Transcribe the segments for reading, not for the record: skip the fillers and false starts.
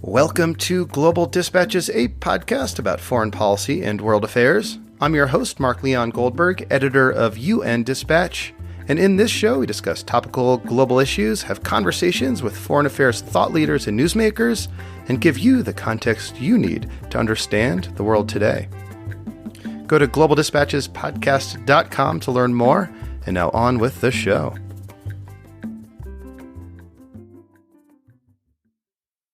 Welcome to Global Dispatches, a podcast about foreign policy and world affairs. I'm your host, Mark Leon Goldberg, editor of UN Dispatch. And in this show, we discuss topical global issues, have conversations with foreign affairs thought leaders and newsmakers, and give you the context you need to understand the world today. Go to globaldispatchespodcast.com to learn more. And now on with the show.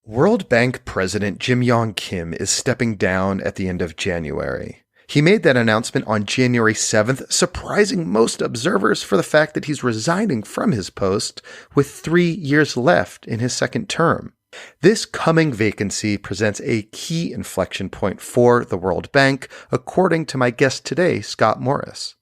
World Bank President Jim Yong Kim is stepping down at the end of January. He made that announcement on January 7th, surprising most observers for the fact that he's resigning from his post with 3 years left in his second term. This coming vacancy presents a key inflection point for the World Bank, according to my guest today, Scott Morris.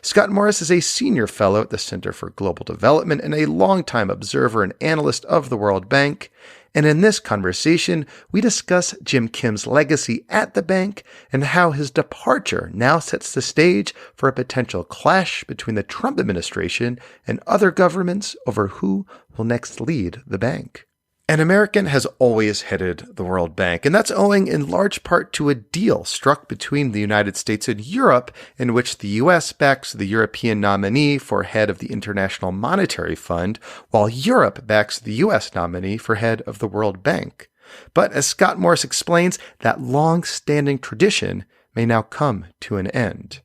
Scott Morris is a senior fellow at the Center for Global Development and a longtime observer and analyst of the World Bank. And in this conversation, we discuss Jim Kim's legacy at the bank and how his departure now sets the stage for a potential clash between the Trump administration and other governments over who will next lead the bank. An American has always headed the World Bank, and that's owing in large part to a deal struck between the United States and Europe in which the U.S. backs the European nominee for head of the International Monetary Fund, while Europe backs the U.S. nominee for head of the World Bank. But as Scott Morris explains, that long-standing tradition may now come to an end.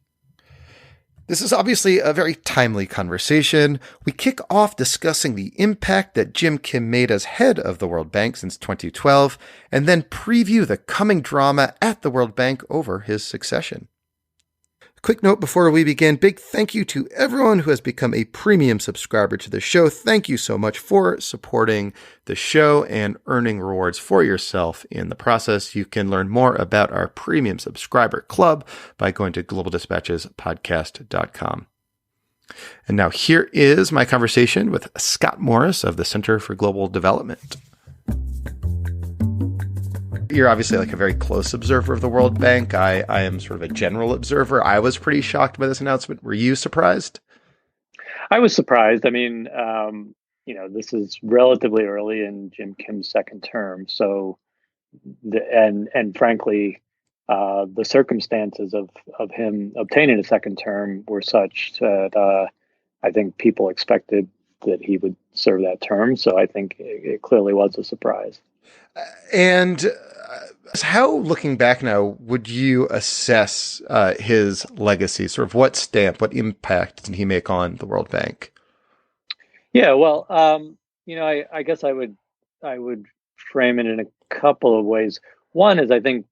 This is obviously a very timely conversation. We kick off discussing the impact that Jim Kim made as head of the World Bank since 2012, and then preview the coming drama at the World Bank over his succession. Quick note before we begin, big thank you to everyone who has become a premium subscriber to the show. Thank you so much for supporting the show and earning rewards for yourself in the process. You can learn more about our premium subscriber club by going to globaldispatchespodcast.com. And now here is my conversation with Scott Morris of the Center for Global Development. You're obviously like a very close observer of the World Bank. I am sort of a general observer. I was pretty shocked by this announcement. Were you surprised? I was surprised. I mean, this is relatively early in Jim Kim's second term. So, and frankly, the circumstances of him obtaining a second term were such that I think people expected that he would serve that term. So I think it clearly was a surprise. And how, looking back now, would you assess his legacy? Sort of what stamp, what impact did he make on the World Bank? Yeah, well, I guess I would frame it in a couple of ways. One is I think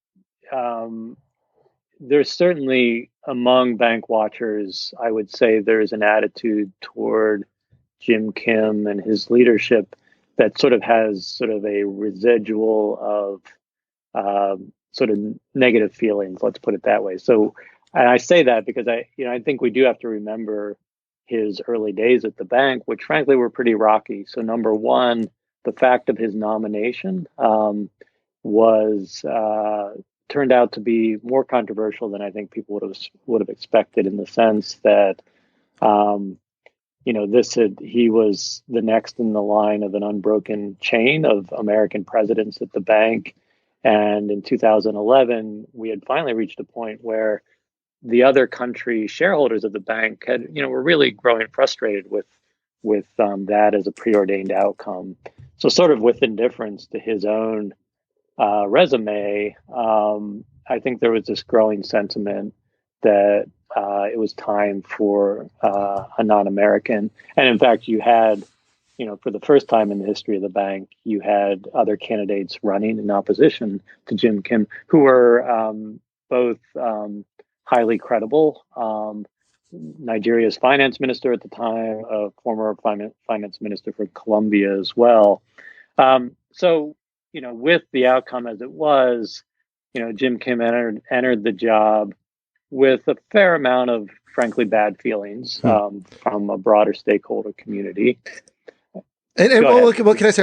there's certainly among bank watchers, I would say there's an attitude toward Jim Kim and his leadership that sort of has sort of a residual of sort of negative feelings, let's put it that way. So, and I say that because I think we do have to remember his early days at the bank, which frankly were pretty rocky. So number one, the fact of his nomination was turned out to be more controversial than I think people would have expected, in the sense that he was the next in the line of an unbroken chain of American presidents at the bank. And in 2011, we had finally reached a point where the other country shareholders of the bank were really growing frustrated with that as a preordained outcome. So sort of with indifference to his own resume, I think there was this growing sentiment that it was time for a non-American. And in fact, you had, for the first time in the history of the bank, you had other candidates running in opposition to Jim Kim, who were both highly credible. Nigeria's finance minister at the time, a former finance minister for Colombia as well. So, with the outcome as it was, Jim Kim entered the job with a fair amount of, frankly, bad feelings from a broader stakeholder community. And what can I say?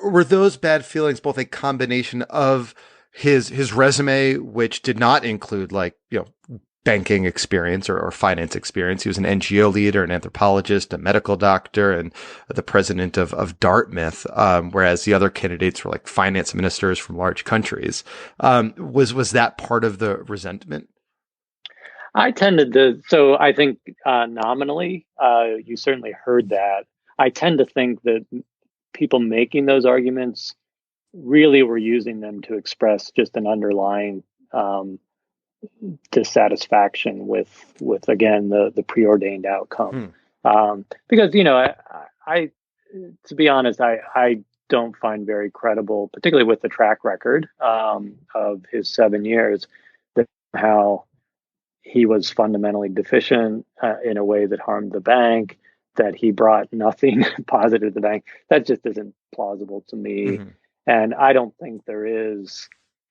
Were those bad feelings both a combination of his resume, which did not include banking experience or finance experience. He was an NGO leader, an anthropologist, a medical doctor, and the president of Dartmouth, whereas the other candidates were like finance ministers from large countries. Was that part of the resentment? I tended to, so I think nominally, you certainly heard that. I tend to think that people making those arguments really were using them to express just an underlying dissatisfaction with again the preordained outcome. Because I to be honest, I don't find very credible, particularly with the track record of his 7 years, that how he was fundamentally deficient in a way that harmed the bank, that he brought nothing positive to the bank. That just isn't plausible to me. And I don't think there is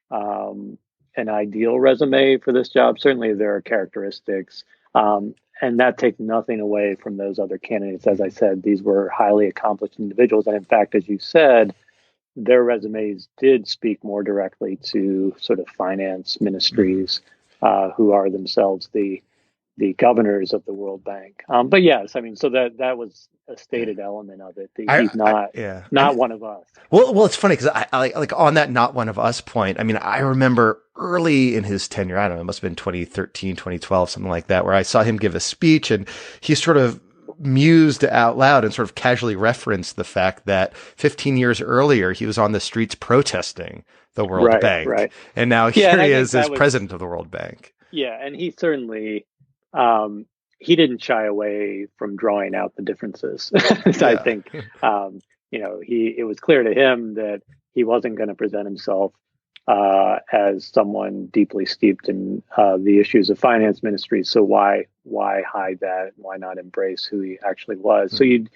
an ideal resume for this job. Certainly there are characteristics. And that takes nothing away from those other candidates. As I said, these were highly accomplished individuals. And in fact, as you said, their resumes did speak more directly to sort of finance ministries who are themselves the governors of the World Bank. But yes, I mean, so that was a stated element of it. He's not one of us. Well, it's funny because I like on that not one of us point. I mean, I remember early in his tenure, I don't know, it must have been 2013, 2012, something like that, where I saw him give a speech and he sort of mused out loud and sort of casually referenced the fact that 15 years earlier, he was on the streets protesting the World Bank. Right. And now here he is as president of the World Bank. Yeah. And he certainly, he didn't shy away from drawing out the differences. So I think, it was clear to him that he wasn't going to present himself as someone deeply steeped in the issues of finance ministry. So why hide that? Why not embrace who he actually was? So you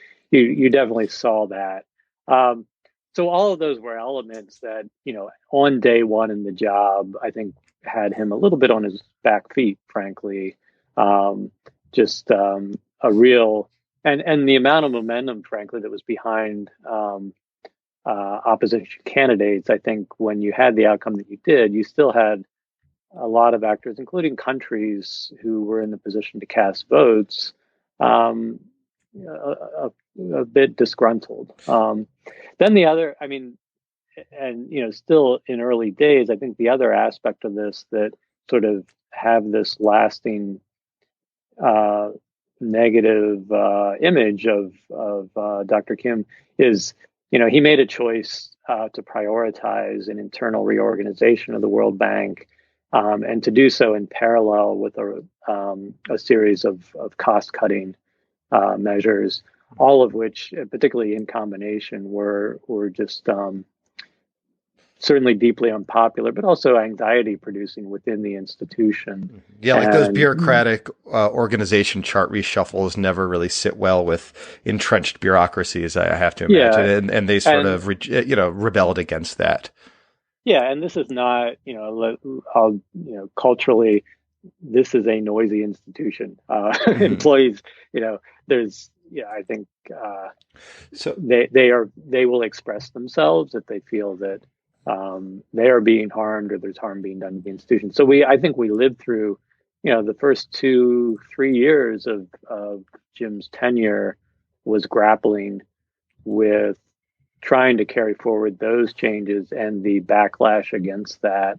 definitely saw that. So all of those were elements that, on day one in the job, I think had him a little bit on his back feet, frankly. Just a real, and the amount of momentum, frankly, that was behind opposition candidates. I think when you had the outcome that you did, you still had a lot of actors, including countries who were in the position to cast votes, a bit disgruntled. Then the other, I mean, and still in early days, I think the other aspect of this that sort of have this lasting negative image of Dr. Kim is, he made a choice to prioritize an internal reorganization of the World Bank, and to do so in parallel with a series of cost-cutting measures, all of which, particularly in combination, were just certainly deeply unpopular, but also anxiety producing within the institution. Yeah, like those bureaucratic organization chart reshuffles never really sit well with entrenched bureaucracies, I have to imagine. And they sort of, rebelled against that. Yeah, and this is not, culturally, this is a noisy institution. Employees, there's, I think so they will express themselves if they feel that they are being harmed or there's harm being done to the institution. So I think we lived through, the first 2-3 years of Jim's tenure was grappling with trying to carry forward those changes and the backlash against that.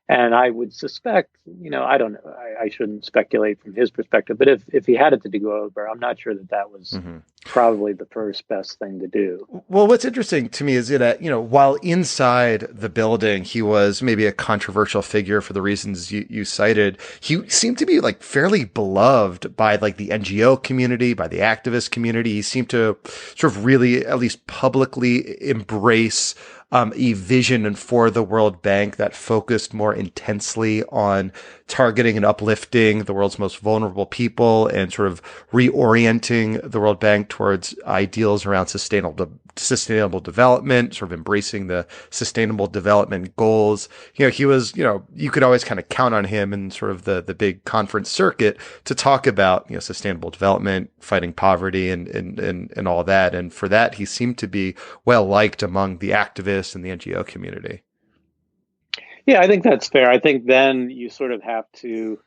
And I would suspect, I don't know, I shouldn't speculate from his perspective, but if he had it to go over, I'm not sure that was probably the first best thing to do. Well, what's interesting to me is that, while inside the building, he was maybe a controversial figure for the reasons you cited, he seemed to be like fairly beloved by like the NGO community, by the activist community. He seemed to sort of really, at least publicly, embrace a vision for the World Bank that focused more intensely on targeting and uplifting the world's most vulnerable people and sort of reorienting the World Bank towards ideals around sustainable development, sort of embracing the sustainable development goals. He was, you could always kind of count on him in sort of the big conference circuit to talk about, sustainable development, fighting poverty and all that. And for that, he seemed to be well liked among the activists and the NGO community. Yeah, I think that's fair. I think then you sort of have to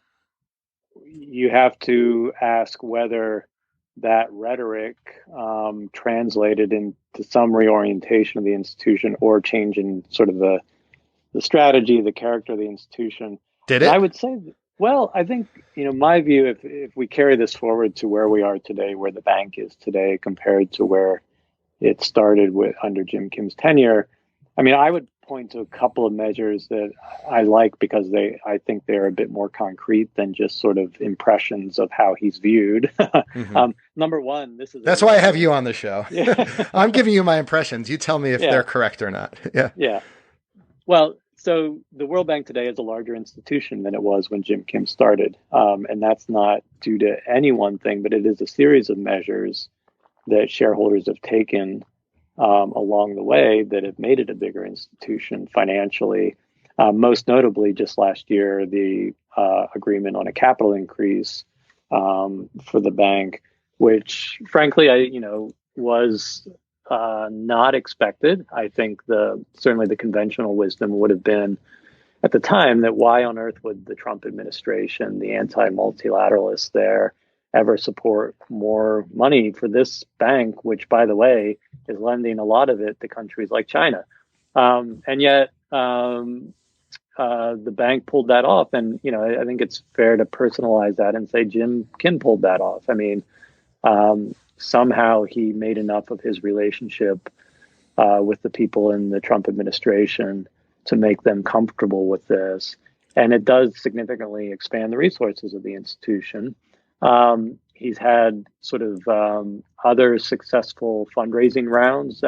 ask whether that rhetoric translated into some reorientation of the institution or change in sort of the strategy, the character of the institution. Did And I it? would say, well, I think, my view, if we carry this forward to where we are today, where the bank is today compared to where it started with under Jim Kim's tenure, I mean, I would point to a couple of measures that I like because I think they're a bit more concrete than just sort of impressions of how he's viewed. Hmm. Number one, this is a That's why I have really, you on the show. yeah, I'm giving you my impressions. You tell me if they're yeah, correct or not. Yeah. yeah. Well, so the World Bank today is a larger institution than it was when Jim Kim started. And that's not due to any one thing, but it is a series of measures that shareholders have taken along the way that have made it a bigger institution financially. Most notably, just last year, the agreement on a capital increase for the bank, which, frankly, was not expected. I think certainly the conventional wisdom would have been at the time that why on earth would the Trump administration, the anti-multilateralists there, ever support more money for this bank, which, by the way, is lending a lot of it to countries like China. And yet, the bank pulled that off. And, I think it's fair to personalize that and say Jim Kim pulled that off. I mean, somehow he made enough of his relationship with the people in the Trump administration to make them comfortable with this. And it does significantly expand the resources of the institution. He's had sort of other successful fundraising rounds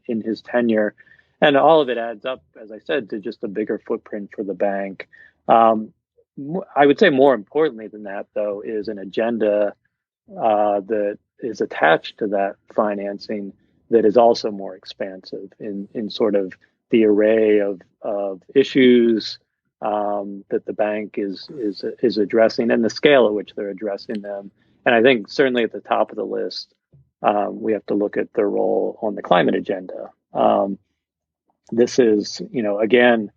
in his tenure. And all of it adds up, as I said, to just a bigger footprint for the bank. I would say more importantly than that, though, is an agenda that is attached to that financing that is also more expansive in sort of the array of issues that the bank is addressing and the scale at which they're addressing them. And I think certainly at the top of the list, we have to look at their role on the climate agenda. This is, again,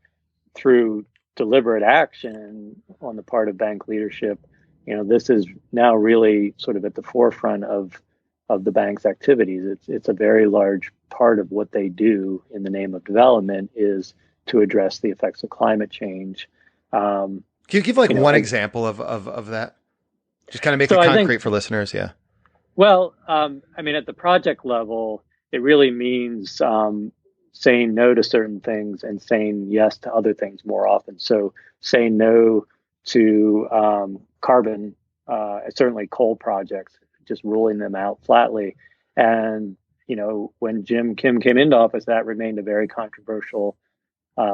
through deliberate action on the part of bank leadership, this is now really sort of at the forefront of the bank's activities. It's a very large part of what they do in the name of development is to address the effects of climate change. Can you give like You know, one I, example of that? Just kind of make so it I think, concrete for listeners. Yeah. well, I mean, at the project level, it really means saying no to certain things and saying yes to other things more often. So saying no to carbon, certainly coal projects, just ruling them out flatly. And, when Jim Kim came into office, that remained a very controversial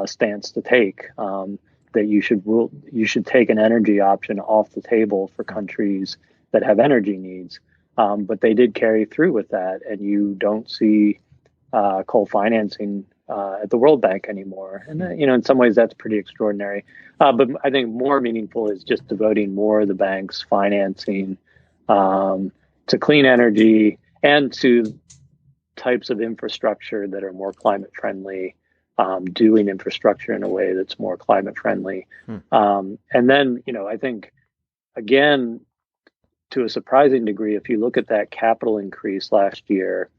stance to take. That you should take an energy option off the table for countries that have energy needs. But they did carry through with that, and you don't see coal financing at the World Bank anymore. And in some ways, that's pretty extraordinary. But I think more meaningful is just devoting more of the bank's financing to clean energy and to types of infrastructure that are more climate friendly. Doing infrastructure in a way that's more climate friendly. And then, I think, again, to a surprising degree, if you look at that capital increase last year,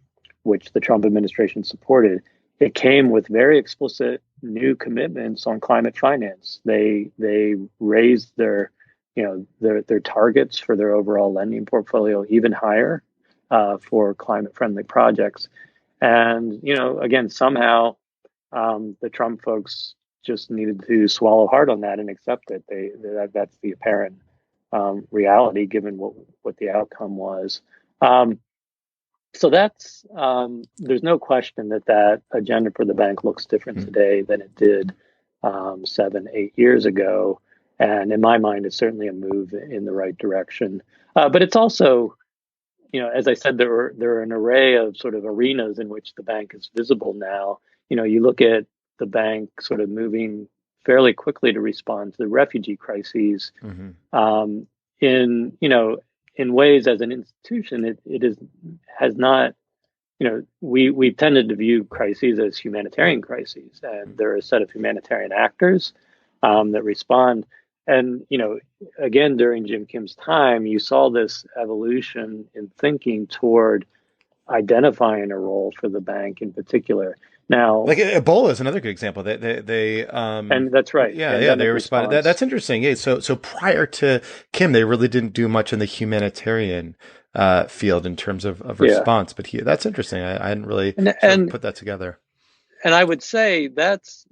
which the Trump administration supported, it came with very explicit new commitments on climate finance. They raised their targets for their overall lending portfolio even higher for climate friendly projects. And, again, somehow the Trump folks just needed to swallow hard on that and accept it. That's the apparent reality, given what the outcome was. So that's there's no question that agenda for the bank looks different today than it did 7-8 years ago. And in my mind, it's certainly a move in the right direction. But it's also, as I said, there are an array of sort of arenas in which the bank is visible now. You look at the bank sort of moving fairly quickly to respond to the refugee crises. In ways as an institution, it has not. We tended to view crises as humanitarian crises, and there are a set of humanitarian actors. that respond. And, again, during Jim Kim's time, you saw this evolution in thinking toward identifying a role for the bank in particular. Now, Like Ebola is another good example. and that's right, Yeah, they pandemic responded. response. That's interesting. Yeah, so prior to Kim, they really didn't do much in the humanitarian field in terms of Yeah. response. But that's interesting. I hadn't really And, sort of and put that together. and I would say that's,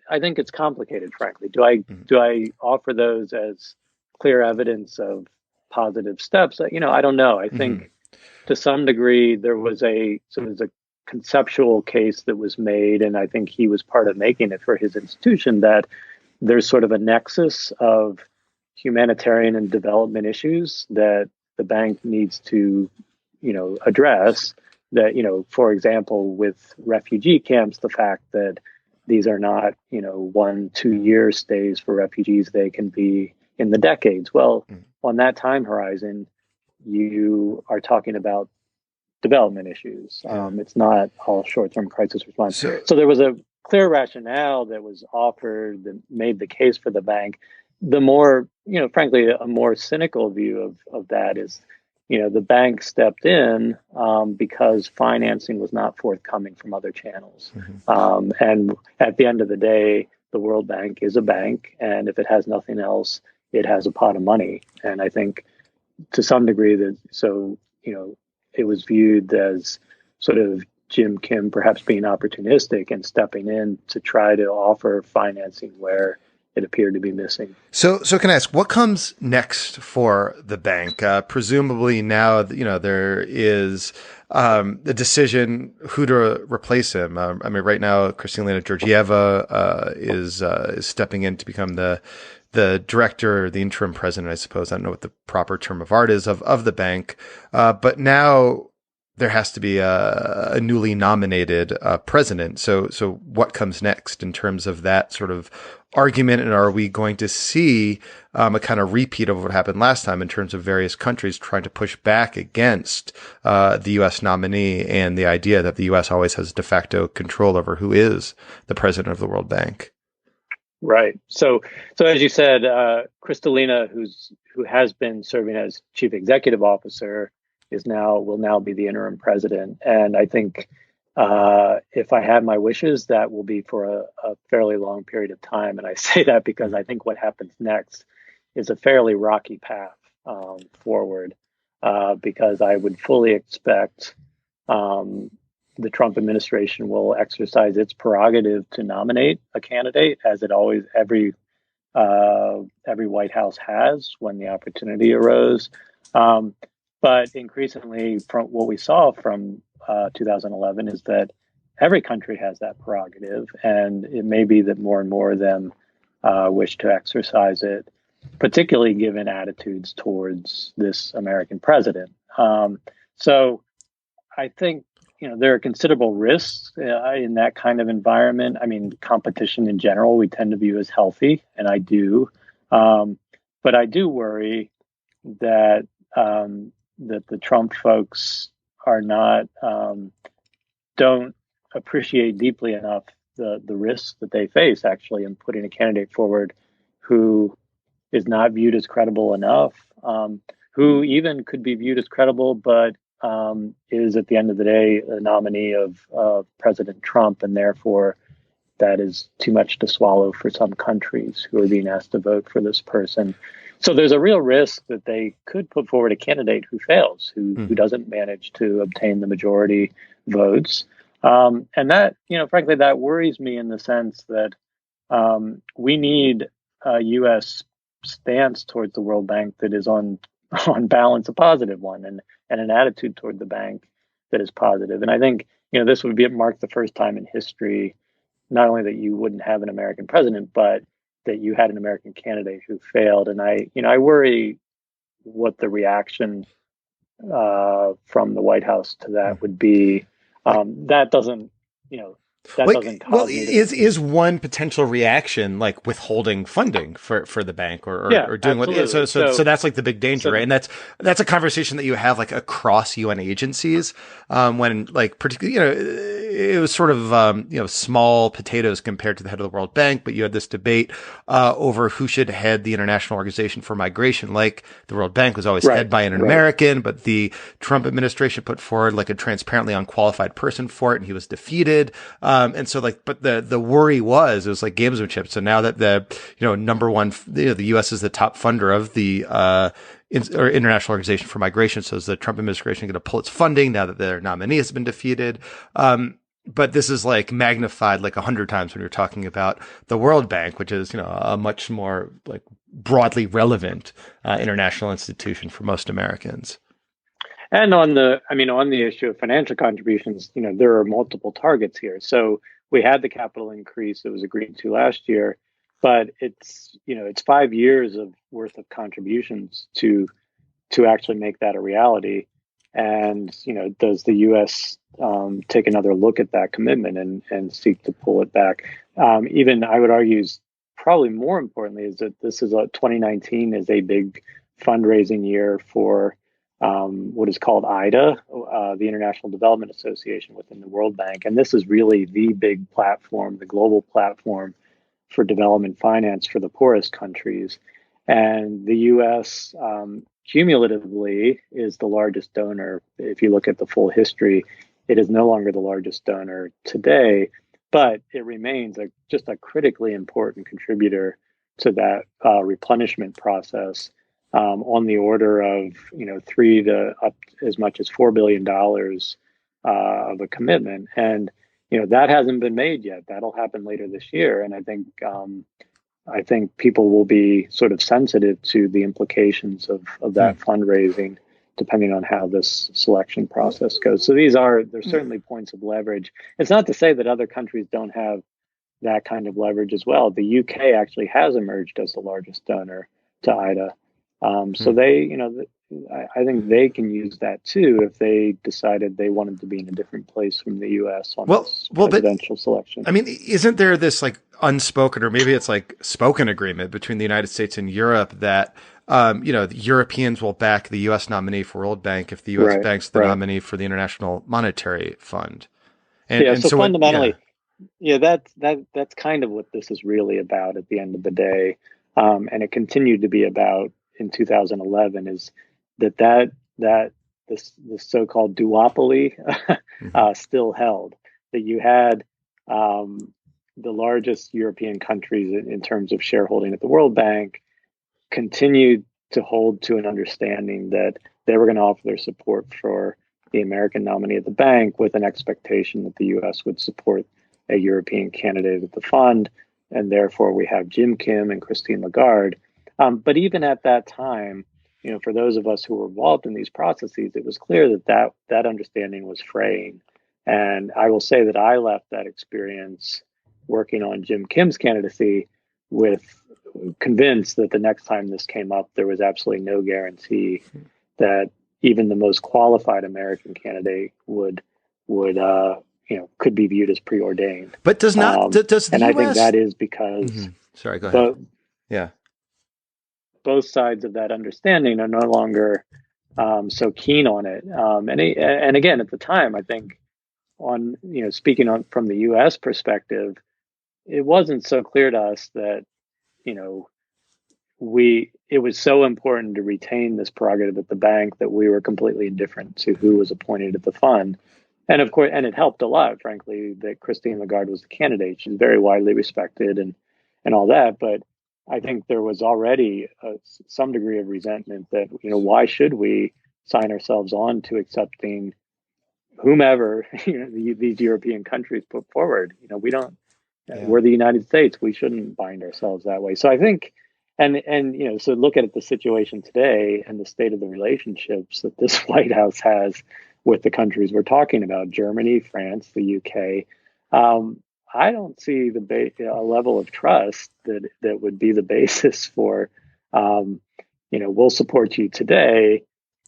I think it's complicated, frankly. Do I offer those as clear evidence of positive steps? I don't know. I Mm-hmm. think to some degree there was a sort of a conceptual case that was made, and I think he was part of making it for his institution, that there's sort of a nexus of humanitarian and development issues that the bank needs to, address. That, for example, with refugee camps, the fact that these are not, 1-2 year stays for refugees, they can be in the decades. Well, on that time horizon, you are talking about development issues. Yeah. It's not all short-term crisis response. So So there was a clear rationale that was offered that made the case for the bank. The more, frankly, a more cynical view of that is, the bank stepped in because financing was not forthcoming from other channels. And at the end of the day, the World Bank is a bank, and if it has nothing else, it has a pot of money. And I think to some degree that it was viewed as sort of Jim Kim perhaps being opportunistic and stepping in to try to offer financing where it appeared to be missing. So can I ask what comes next for the bank? Presumably now, there is the decision who to replace him. I mean, right now, Kristalina Georgieva is stepping in to become the director, the interim president, I suppose. I don't know what the proper term of art is of the bank. But now there has to be a newly nominated president. So what comes next in terms of that sort of argument? And are we going to see a kind of repeat of what happened last time in terms of various countries trying to push back against the U.S. nominee and the idea that the U.S. always has de facto control over who is the president of the World Bank? Right. So as you said, Kristalina, who has been serving as chief executive officer, will now be the interim president. And I think if I had my wishes, that will be for a fairly long period of time. And I say that because I think what happens next is a fairly rocky path forward, because I would fully expect the Trump administration will exercise its prerogative to nominate a candidate, as it always every White House has when the opportunity arose. But increasingly, from what we saw from 2011, is that every country has that prerogative, and it may be that more and more of them wish to exercise it, particularly given attitudes towards this American president. So I think there are considerable risks in that kind of environment. I mean, competition in general, we tend to view as healthy, and I do. But I do worry that that the Trump folks are not don't appreciate deeply enough the risks that they face actually in putting a candidate forward who is not viewed as credible enough, who even could be viewed as credible, but is at the end of the day a nominee of President Trump, and therefore that is too much to swallow for some countries who are being asked to vote for this person. So there's a real risk that they could put forward a candidate who fails, who doesn't manage to obtain the majority votes. And that, frankly, that worries me in the sense that we need a U.S. stance towards the World Bank that is on balance a positive one, and an attitude toward the bank that is positive. And I think this would mark the first time in history, not only that you wouldn't have an American president, but that you had an American candidate who failed. And I worry what the reaction from the White House to that would be. That doesn't doesn't cause me to... is one potential reaction like withholding funding for the bank or doing absolutely. So that's like the big danger, right? And that's a conversation that you have like across UN agencies when like particularly it was sort of, small potatoes compared to the head of the World Bank, but you had this debate over who should head the International Organization for Migration. Like the World Bank was always head by an American, but the Trump administration put forward like a transparently unqualified person for it, and he was defeated. But the worry was, it was like gamesmanship. So now that the, number one, the U.S. is the top funder of the, or International Organization for Migration. So is the Trump administration going to pull its funding now that their nominee has been defeated? But this is like magnified like 100 times when you're talking about the World Bank, which is, a much more like broadly relevant international institution for most Americans. And on the issue of financial contributions, there are multiple targets here. So we had the capital increase that was agreed to last year, but it's 5 years of worth of contributions to actually make that a reality. And does the U.S. Take another look at that commitment and seek to pull it back? Even I would argue, probably more importantly, is that 2019 is a big fundraising year for what is called IDA, the International Development Association within the World Bank, and this is really the big platform, the global platform for development finance for the poorest countries. And the U.S. Cumulatively is the largest donor. If you look at the full history, it is no longer the largest donor today, but it remains just a critically important contributor to that replenishment process, on the order of $3 to up as much as $4 billion of a commitment. And that hasn't been made yet. That'll happen later this year, and I think people will be sort of sensitive to the implications of that fundraising, depending on how this selection process goes. So there's certainly points of leverage. It's not to say that other countries don't have that kind of leverage as well. The UK actually has emerged as the largest donor to IDA. So I think they can use that too if they decided they wanted to be in a different place from the U.S. on this presidential selection. I mean, isn't there this like unspoken, or maybe it's like spoken agreement between the United States and Europe that, the Europeans will back the U.S. nominee for World Bank if the U.S. backs the nominee for the International Monetary Fund? So fundamentally, that's kind of what this is really about at the end of the day. And it continued to be about in 2011 is that this so-called duopoly still held, that you had the largest European countries in terms of shareholding at the World Bank continued to hold to an understanding that they were going to offer their support for the American nominee at the bank with an expectation that the U.S. would support a European candidate at the fund. And therefore, we have Jim Kim and Christine Lagarde. But even at that time, for those of us who were involved in these processes, it was clear that understanding was fraying. And I will say that I left that experience working on Jim Kim's candidacy convinced that the next time this came up, there was absolutely no guarantee that even the most qualified American candidate could be viewed as preordained. But does the and US... I think that is because Sorry, go ahead. Both sides of that understanding are no longer so keen on it. And again, at the time, I think speaking from the U.S. perspective, it wasn't so clear to us that it was so important to retain this prerogative at the bank that we were completely indifferent to who was appointed at the fund. And of course, and it helped a lot, frankly, that Christine Lagarde was the candidate. She's very widely respected and all that. But I think there was already some degree of resentment that, why should we sign ourselves on to accepting whomever these European countries put forward? We don't. We're the United States. We shouldn't bind ourselves that way. So I think, so look at the situation today and the state of the relationships that this White House has with the countries we're talking about: Germany, France, the UK. I don't see a level of trust that would be the basis for, we'll support you today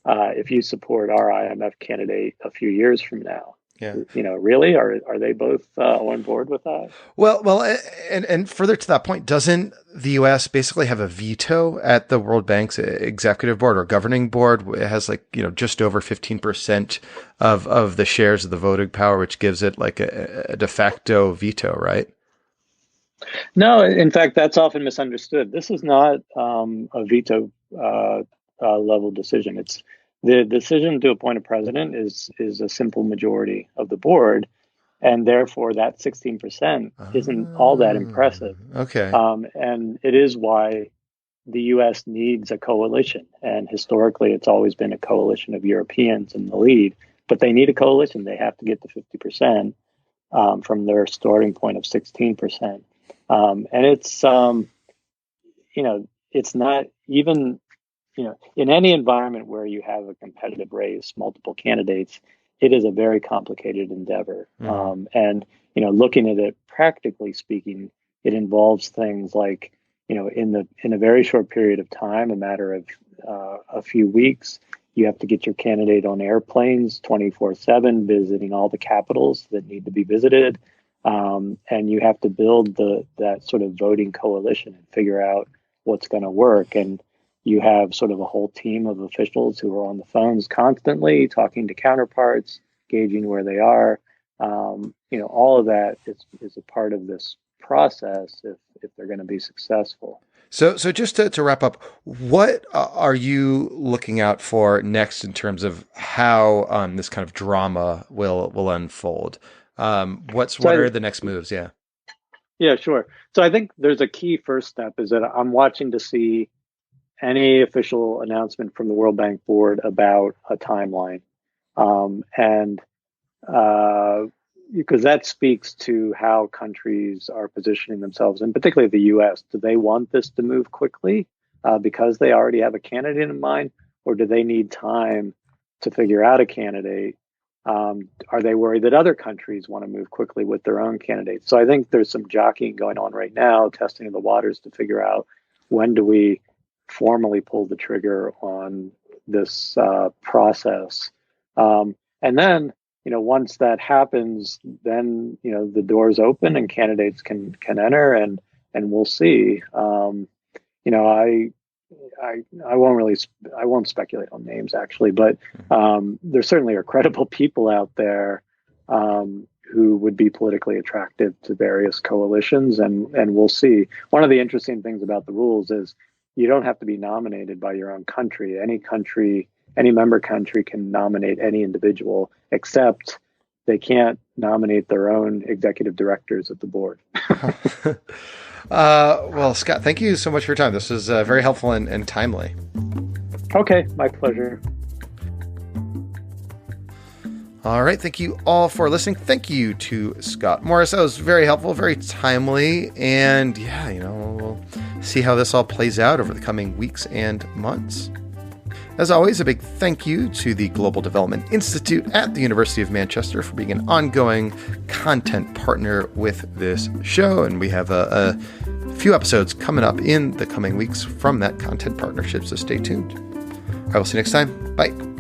if you support our IMF candidate a few years from now. Yeah. Really, are they both on board with that? Well, and further to that point, doesn't the U.S. basically have a veto at the World Bank's executive board or governing board? It has just over 15% of the shares of the voting power, which gives it like a de facto veto, right? No, in fact, that's often misunderstood. This is not a veto level decision. It's the decision to appoint a president is a simple majority of the board, and therefore that 16% isn't all that impressive. Okay. And it is why the U.S. needs a coalition, and historically, it's always been a coalition of Europeans in the lead. But they need a coalition; they have to get to 50% from their starting point of 16%. And it's it's not even in any environment where you have a competitive race, multiple candidates, it is a very complicated endeavor. Mm-hmm. And looking at it practically speaking, it involves things like in a very short period of time, a matter of a few weeks, you have to get your candidate on airplanes 24/7, visiting all the capitals that need to be visited. And you have to build that sort of voting coalition and figure out what's going to work. And you have sort of a whole team of officials who are on the phones constantly talking to counterparts, gauging where they are. All of that is a part of this process if they're going to be successful. So just to wrap up, what are you looking out for next in terms of how this kind of drama will unfold? What are the next moves? Yeah. Yeah, sure. So I think there's a key first step is that I'm watching to see any official announcement from the World Bank board about a timeline. Because that speaks to how countries are positioning themselves, and particularly the U.S. Do they want this to move quickly because they already have a candidate in mind, or do they need time to figure out a candidate? Are they worried that other countries want to move quickly with their own candidates? So I think there's some jockeying going on right now, testing of the waters to figure out when do we formally pull the trigger on this process. And then, once that happens, then, the doors open and candidates can enter and we'll see. I won't speculate on names actually, but there certainly are credible people out there who would be politically attractive to various coalitions, and we'll see. One of the interesting things about the rules is you don't have to be nominated by your own country. Any member country can nominate any individual, except they can't nominate their own executive directors of the board. Well, Scott, thank you so much for your time. This was very helpful and timely. Okay, my pleasure. All right. Thank you all for listening. Thank you to Scott Morris. That was very helpful, very timely. And yeah, we'll see how this all plays out over the coming weeks and months. As always, a big thank you to the Global Development Institute at the University of Manchester for being an ongoing content partner with this show. And we have a few episodes coming up in the coming weeks from that content partnership, so stay tuned. I will see you next time. Bye.